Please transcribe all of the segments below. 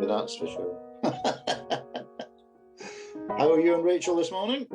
me, that's for sure. How are you and Rachel this morning?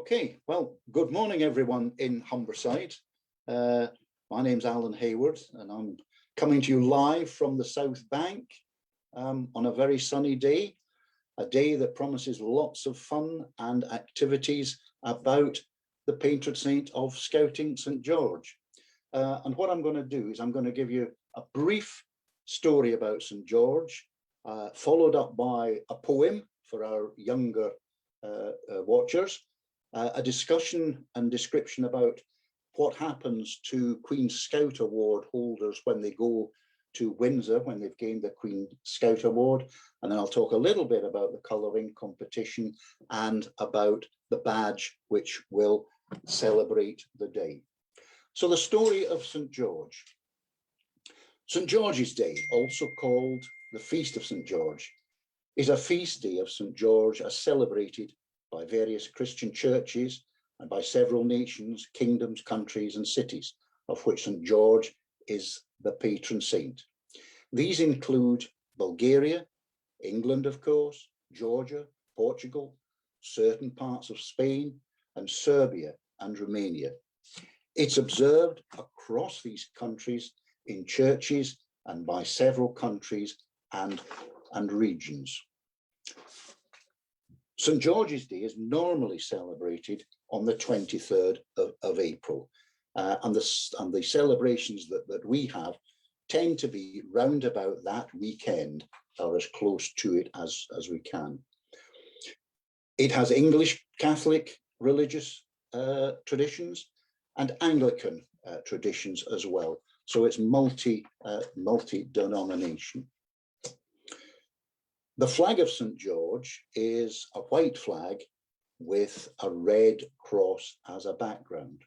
Okay, well, good morning, everyone in Humberside. My name's Alan Hayward, and I'm coming to you live from the South Bank on a very sunny day, a day that promises lots of fun and activities about the patron saint of Scouting, St. George. And what I'm going to do is I'm going to give you a brief story about St. George, followed up by a poem for our younger watchers, a discussion and description about what happens to Queen Scout Award holders when they go to Windsor, when they've gained the Queen Scout Award. And then I'll talk a little bit about the colouring competition and about the badge which will celebrate the day. So the story of St. George. St. George's Day, also called the Feast of St. George, is a feast day of St. George as celebrated by various Christian churches and by several nations, kingdoms, countries and cities, of which St. George is the patron saint. These include Bulgaria, England, of course, Georgia, Portugal, certain parts of Spain, and Serbia and Romania. It's observed across these countries in churches and by several countries and regions. St. George's Day is normally celebrated on the 23rd of April, and the celebrations that we have tend to be round about that weekend or as close to it as we can. It has English Catholic religious traditions and Anglican traditions as well, so it's multi-denomination. The flag of St. George is a white flag with a red cross as a background.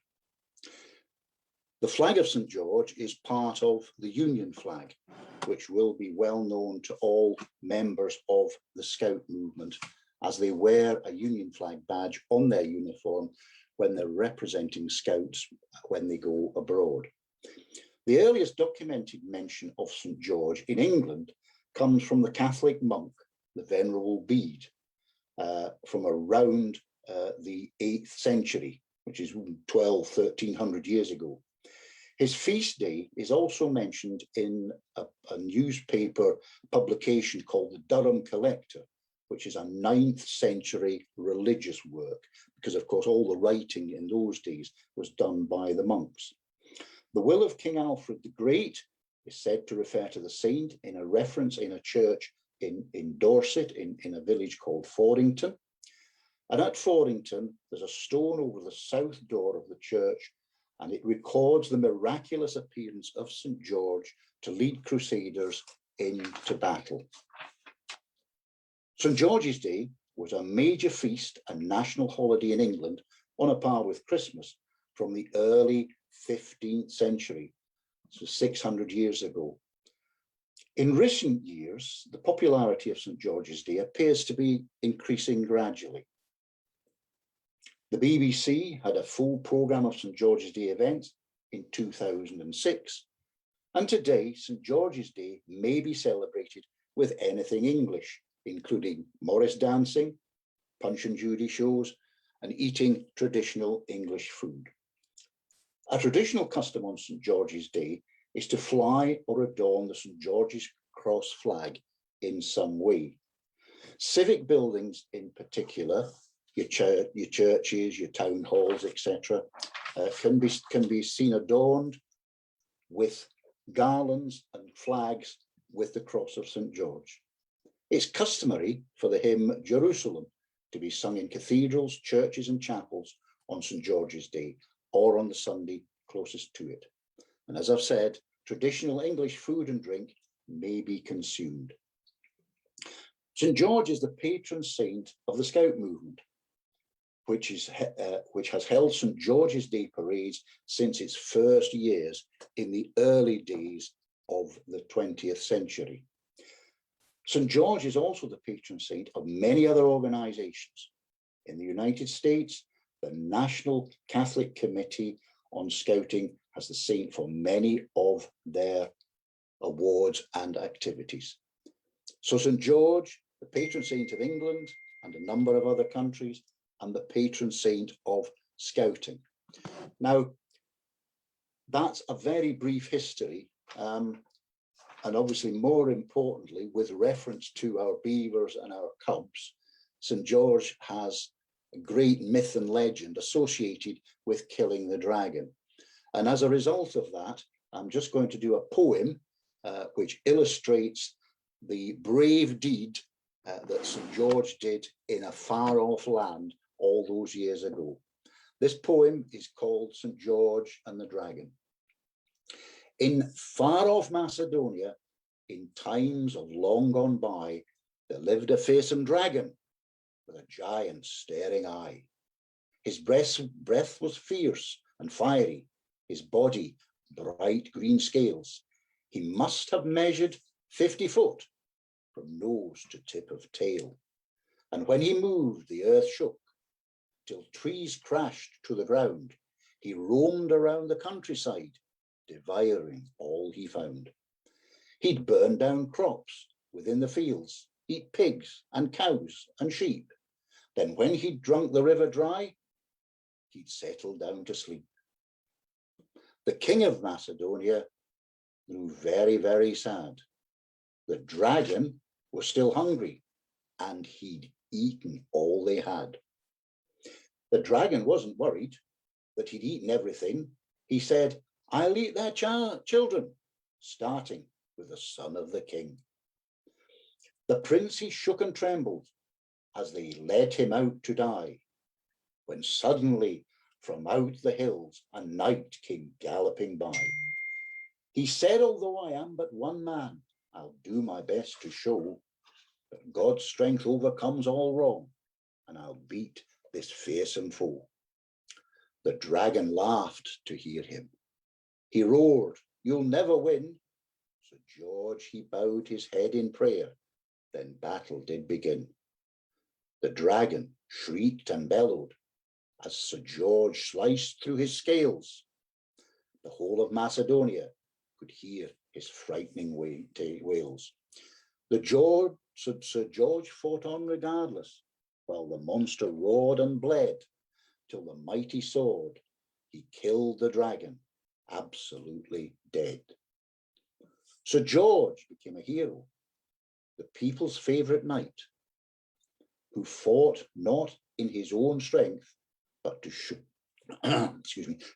The flag of St. George is part of the Union flag, which will be well known to all members of the Scout movement, as they wear a Union flag badge on their uniform when they're representing Scouts when they go abroad. The earliest documented mention of St. George in England comes from the Catholic monk, the Venerable Bede, from around the 8th century, which is 1300 years ago. His feast day is also mentioned in a newspaper publication called the Durham Collector, which is a 9th century religious work, because of course all the writing in those days was done by the monks. The will of King Alfred the Great is said to refer to the saint in a reference in a church in Dorset, in a village called Forington. And at Forington, there's a stone over the south door of the church, and it records the miraculous appearance of St. George to lead crusaders into battle. St. George's Day was a major feast and national holiday in England on a par with Christmas from the early 15th century, so 600 years ago. In recent years, the popularity of St. George's Day appears to be increasing gradually. The BBC had a full programme of St. George's Day events in 2006, and today St. George's Day may be celebrated with anything English, including Morris dancing, Punch and Judy shows, and eating traditional English food. A traditional custom on St. George's Day is to fly or adorn the St. George's Cross flag in some way. Civic buildings in particular, your churches, your town halls, etc., can be seen adorned with garlands and flags with the cross of St. George. It's customary for the hymn Jerusalem to be sung in cathedrals, churches and chapels on St. George's Day or on the Sunday closest to it. And as I've said, traditional English food and drink may be consumed. St. George is the patron saint of the Scout movement, which has held St. George's Day parades since its first years in the early days of the 20th century. St. George is also the patron saint of many other organizations. In the United States, the National Catholic Committee on Scouting has the saint for many of their awards and activities. So St. George, the patron saint of England and a number of other countries, and the patron saint of Scouting. Now, that's a very brief history, and obviously more importantly, with reference to our beavers and our cubs, St. George has a great myth and legend associated with killing the dragon. And as a result of that, I'm just going to do a poem which illustrates the brave deed that St. George did in a far-off land all those years ago. This poem is called St. George and the Dragon. In far-off Macedonia, in times of long gone by, there lived a fearsome dragon with a giant staring eye. His breath was fierce and fiery, his body bright green scales. He must have measured 50 foot from nose to tip of tail. And when he moved, the earth shook till trees crashed to the ground. He roamed around the countryside, devouring all he found. He'd burn down crops within the fields, eat pigs and cows and sheep. Then when he'd drunk the river dry, he'd settle down to sleep. The king of Macedonia grew very, very sad. The dragon was still hungry, and he'd eaten all they had. The dragon wasn't worried that he'd eaten everything. He said, "I'll eat their children," starting with the son of the king. The prince, he shook and trembled as they led him out to die, when suddenly from out the hills a knight came galloping by. He said, "Although I am but one man, I'll do my best to show that God's strength overcomes all wrong, and I'll beat this fearsome foe." The dragon laughed to hear him. He roared, "You'll never win." So George, he bowed his head in prayer. Then battle did begin. The dragon shrieked and bellowed as Sir George sliced through his scales. The whole of Macedonia could hear his frightening wails. Sir George fought on regardless, while the monster roared and bled, till the mighty sword, he killed the dragon, absolutely dead. Sir George became a hero, the people's favorite knight, who fought not in his own strength, but to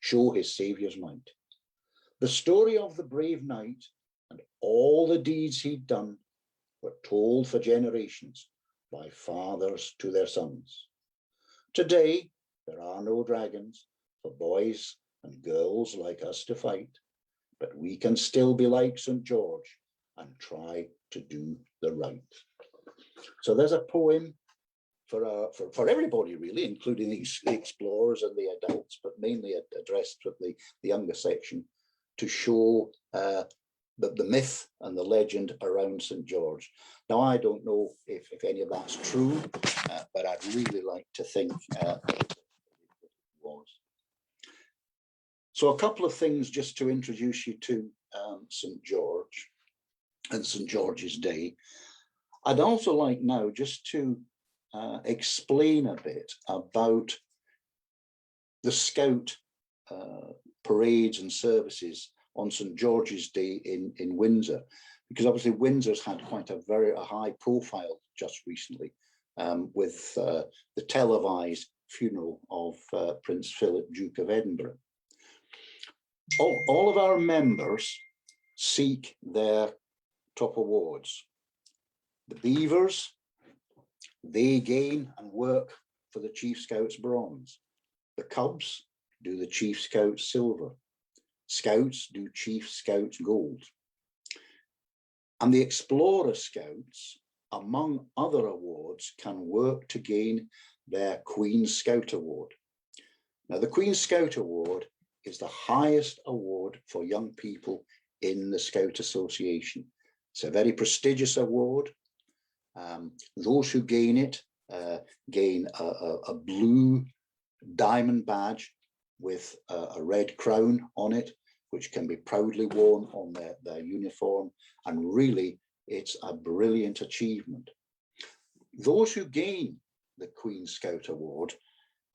show his saviour's might. The story of the brave knight and all the deeds he'd done were told for generations by fathers to their sons. Today, there are no dragons for boys and girls like us to fight, but we can still be like St. George and try to do the right. So there's a poem for everybody, really, including the explorers and the adults, but mainly addressed to the younger section, to show the myth and the legend around St. George. Now, I don't know if any of that's true, but I'd really like to think it was. So a couple of things just to introduce you to St. George and St. George's Day. I'd also like now just to explain a bit about the Scout parades and services on St. George's Day in Windsor, because obviously Windsor's had quite a high profile just recently with the televised funeral of Prince Philip, Duke of Edinburgh. All of our members seek their top awards. The Beavers, they gain and work for the Chief Scouts Bronze. The Cubs do the Chief Scouts Silver. Scouts do Chief Scouts Gold. And the Explorer Scouts, among other awards, can work to gain their Queen Scout Award. Now, the Queen Scout Award is the highest award for young people in the Scout Association. It's a very prestigious award. Those who gain it gain a blue diamond badge with a red crown on it, which can be proudly worn on their uniform. And really, it's a brilliant achievement. Those who gain the Queen Scout Award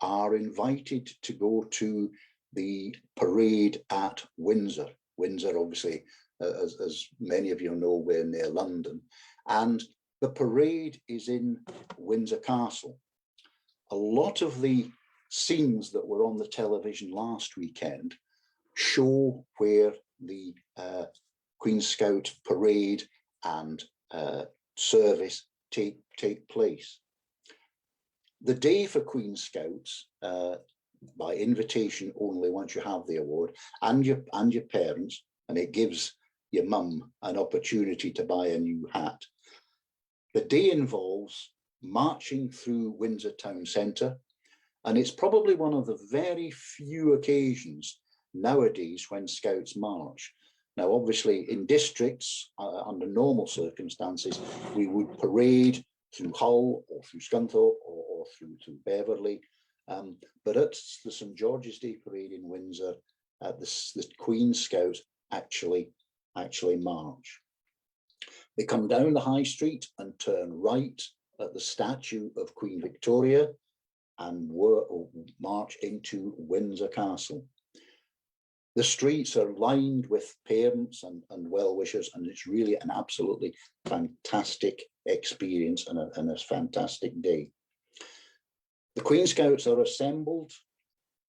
are invited to go to the parade at Windsor. Windsor, obviously, as many of you know, we're near London. And the parade is in Windsor Castle. A lot of the scenes that were on the television last weekend show where the Queen Scout parade and service take place. The day for Queen Scouts, by invitation only once you have the award, and your parents, and it gives your mum an opportunity to buy a new hat. The day involves marching through Windsor Town Centre, and it's probably one of the very few occasions nowadays when Scouts march. Now, obviously, in districts, under normal circumstances, we would parade through Hull or through Scunthorpe or through Beverley. But at the St George's Day Parade in Windsor, the Queen Scouts actually march. They come down the High Street and turn right at the statue of Queen Victoria and march into Windsor Castle. The streets are lined with parents and well-wishers, and it's really an absolutely fantastic experience and a fantastic day. The Queen Scouts are assembled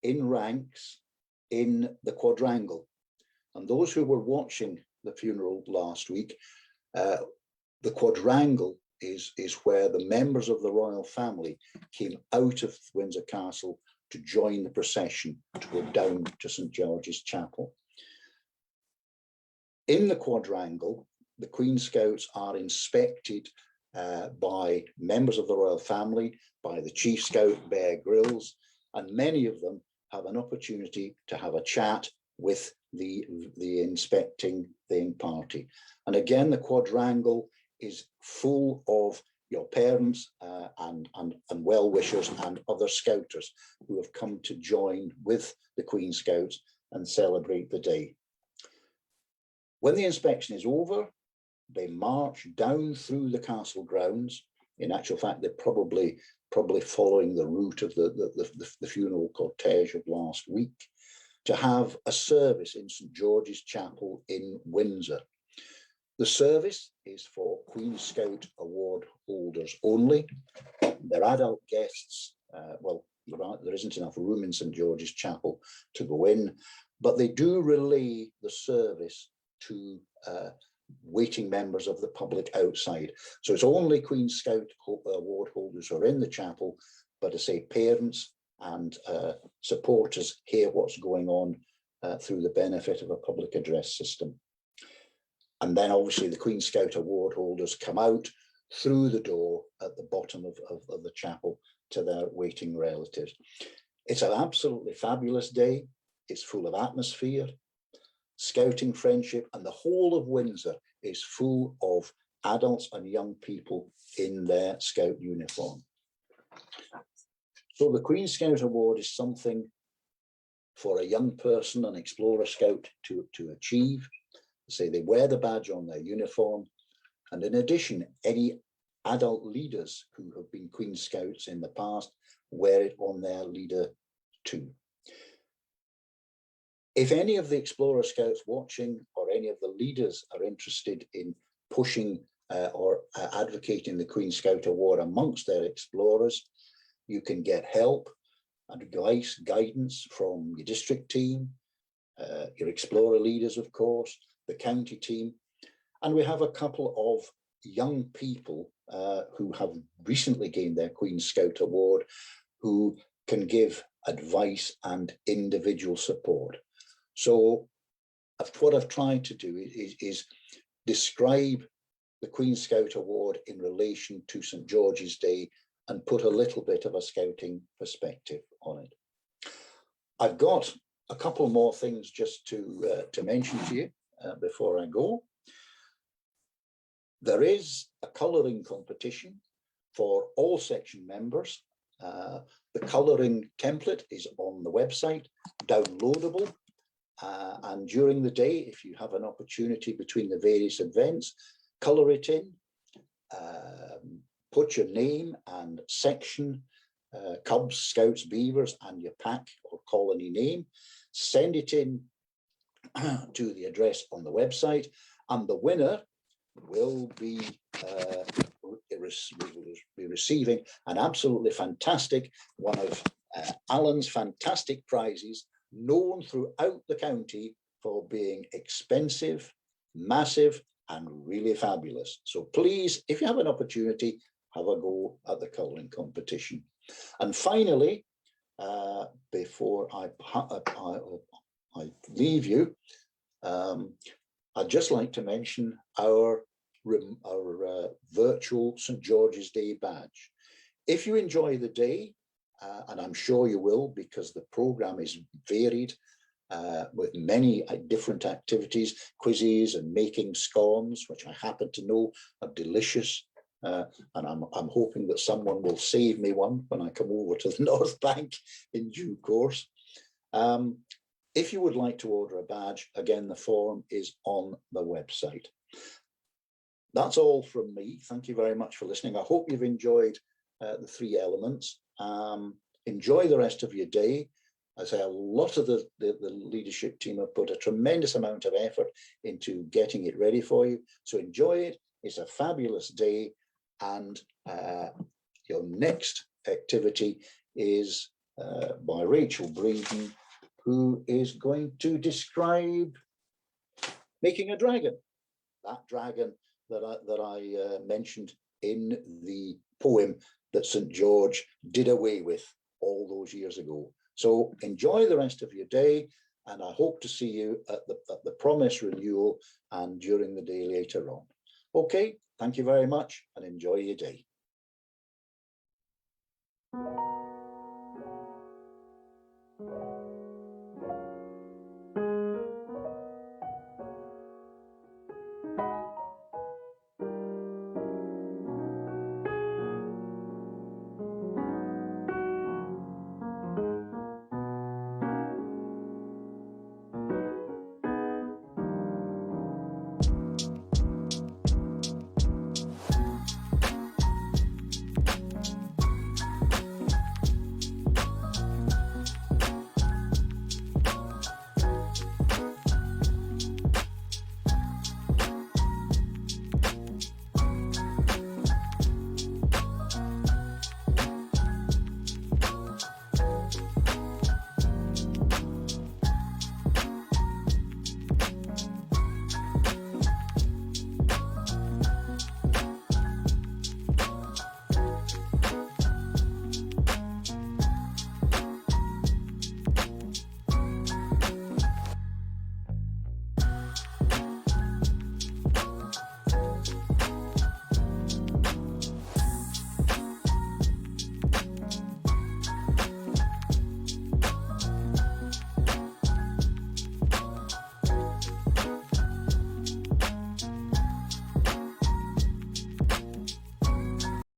in ranks in the quadrangle. And those who were watching the funeral last week, the quadrangle is where the members of the royal family came out of Windsor Castle to join the procession to go down to St George's Chapel. In the quadrangle, the Queen Scouts are inspected by members of the royal family, by the Chief Scout, Bear Grylls, and many of them have an opportunity to have a chat with the inspecting party. And again, the quadrangle is full of your parents and well-wishers and other Scouters who have come to join with the Queen Scouts and celebrate the day. When the inspection is over, they march down through the castle grounds. In actual fact, they're probably following the route of the funeral cortege of last week to have a service in St George's Chapel in Windsor. The service is for Queen Scout award holders only. They're adult guests. Well, there isn't enough room in St George's Chapel to go in, but they do relay the service to waiting members of the public outside. So it's only Queen Scout award holders who are in the chapel, but I say parents and supporters hear what's going on through the benefit of a public address system. And then obviously the Queen Scout award holders come out through the door at the bottom of the chapel to their waiting relatives. It's an absolutely fabulous day. It's full of atmosphere, scouting friendship, and the whole of Windsor is full of adults and young people in their Scout uniform. So the Queen Scout Award is something for a young person, an Explorer Scout, to achieve. Say they wear the badge on their uniform, and in addition, any adult leaders who have been Queen Scouts in the past wear it on their leader too. If any of the Explorer Scouts watching or any of the leaders are interested in pushing or advocating the Queen Scout Award amongst their explorers, you can get help and advice, guidance from your district team, your Explorer leaders, of course, the county team. And we have a couple of young people who have recently gained their Queen Scout Award who can give advice and individual support. So what I've tried to do is describe the Queen Scout Award in relation to St George's Day and put a little bit of a scouting perspective on it. I've got a couple more things just to mention to you before I go. There is a colouring competition for all section members. The colouring template is on the website, downloadable. And during the day, if you have an opportunity between the various events, colour it in, put your name and section Cubs, Scouts, Beavers, and your pack or colony name. Send it in to the address on the website, and the winner will be receiving an absolutely fantastic, one of Alan's fantastic prizes, known throughout the county for being expensive, massive, and really fabulous. So please, if you have an opportunity, have a go at the colouring competition. And finally, before I leave you, I'd just like to mention our virtual St. George's Day badge. If you enjoy the day, and I'm sure you will, because the programme is varied with many different activities, quizzes and making scones, which I happen to know are delicious. And I'm hoping that someone will save me one when I come over to the North Bank in due course. If you would like to order a badge, again, the form is on the website. That's all from me. Thank you very much for listening. I hope you've enjoyed the three elements. Enjoy the rest of your day. I say a lot of the leadership team have put a tremendous amount of effort into getting it ready for you. So enjoy it. It's a fabulous day. And your next activity is by Rachel Breeden, who is going to describe making a dragon. That dragon that I mentioned in the poem that St. George did away with all those years ago. So enjoy the rest of your day, and I hope to see you at the Promise Renewal and during the day later on. Okay, thank you very much and enjoy your day.